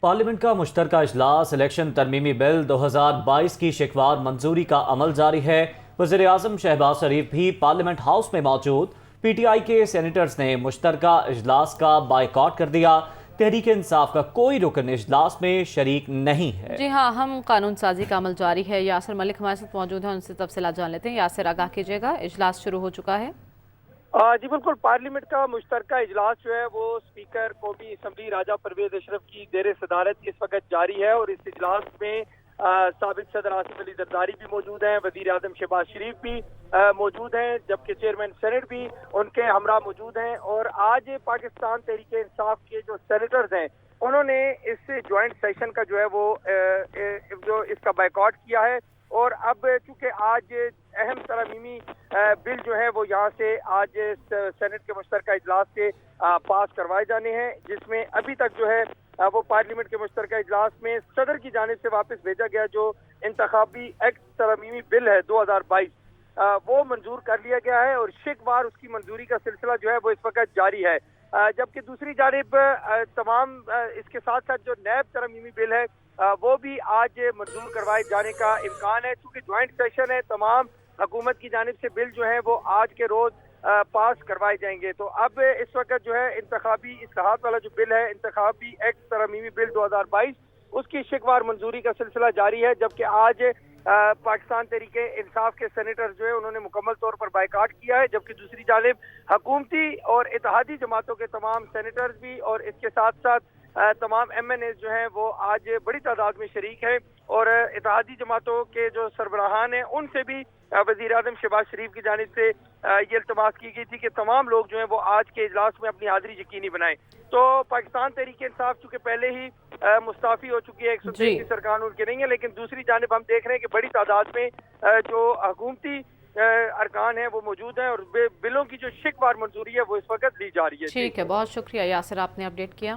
Parliament کا مشترکہ اجلاس الیکشن ترمیمی بل 2022 کی شکوار منظوری کا عمل جاری ہے۔ وزیر اعظم شہباز شریف بھی پارلیمنٹ ہاؤس میں موجود۔ پی ٹی آئی کے سینیٹرز نے مشترکہ اجلاس کا بائیکاٹ کر دیا۔ تحریک انصاف کا کوئی رکن اجلاس میں شریک نہیں ہے۔ جی ہاں، ہم قانون سازی کا عمل جاری ہے۔ یاسر ملک ہمارے ساتھ موجود ہیں، ان سے تفصیلات جان لیتے ہیں۔ یاسر، آگاہ کیجیے گا، اجلاس شروع ہو چکا ہے؟ جی بالکل، پارلیمنٹ کا مشترکہ اجلاس جو ہے وہ اسپیکر قومی اسمبلی راجہ پرویز اشرف کی زیر صدارت اس وقت جاری ہے، اور اس اجلاس میں سابق صدر آصف علی زرداری بھی موجود ہیں، وزیر اعظم شہباز شریف بھی موجود ہیں، جبکہ چیئرمین سینٹ بھی ان کے ہمراہ موجود ہیں۔ اور آج پاکستان تحریک انصاف کے جو سینیٹرز ہیں انہوں نے اس جوائنٹ سیشن کا جو ہے وہ جو اس کا بائیکاٹ کیا ہے، اور اب چونکہ آج اہم ترمیمی بل جو ہے وہ یہاں سے آج سینٹ کے مشترکہ اجلاس سے پاس کروائے جانے ہیں، جس میں ابھی تک جو ہے وہ پارلیمنٹ کے مشترکہ اجلاس میں صدر کی جانب سے واپس بھیجا گیا جو انتخابی ایکٹ ترمیمی بل ہے 2022 وہ منظور کر لیا گیا ہے، اور شک وار اس کی منظوری کا سلسلہ جو ہے وہ اس وقت جاری ہے۔ جبکہ دوسری جانب تمام اس کے ساتھ ساتھ جو نیب ترمیمی بل ہے وہ بھی آج منظور کروائے جانے کا امکان ہے، چونکہ جوائنٹ سیشن ہے، تمام حکومت کی جانب سے بل جو ہے وہ آج کے روز پاس کروائے جائیں گے۔ تو اب اس وقت جو ہے انتخابی اصلاحات والا جو بل ہے، انتخابی ایکٹ ترمیمی بل 2022، اس کی شکوار منظوری کا سلسلہ جاری ہے، جبکہ آج پاکستان تحریک انصاف کے سینیٹر جو ہے انہوں نے مکمل طور پر بائیکاٹ کیا ہے، جبکہ دوسری جانب حکومتی اور اتحادی جماعتوں کے تمام سینیٹرز بھی اور اس کے ساتھ ساتھ تمام ایم این ایز جو ہیں وہ آج بڑی تعداد میں شریک ہیں، اور اتحادی جماعتوں کے جو سربراہان ہیں ان سے بھی وزیر اعظم شہباز شریف کی جانب سے یہ التماس کی گئی تھی کہ تمام لوگ جو ہیں وہ آج کے اجلاس میں اپنی حاضری یقینی بنائیں۔ تو پاکستان تحریک انصاف چونکہ پہلے ہی مستعفی ہو چکی ہے، 133 ارکان ان کے نہیں ہیں، لیکن دوسری جانب ہم دیکھ رہے ہیں کہ بڑی تعداد میں جو حکومتی ارکان ہیں وہ موجود ہیں، اور بلوں کی جو شک وار منظوری ہے وہ اس وقت لی جا رہی ہے۔ ٹھیک ہے، بہت شکریہ یاسر، آپ نے اپڈیٹ کیا۔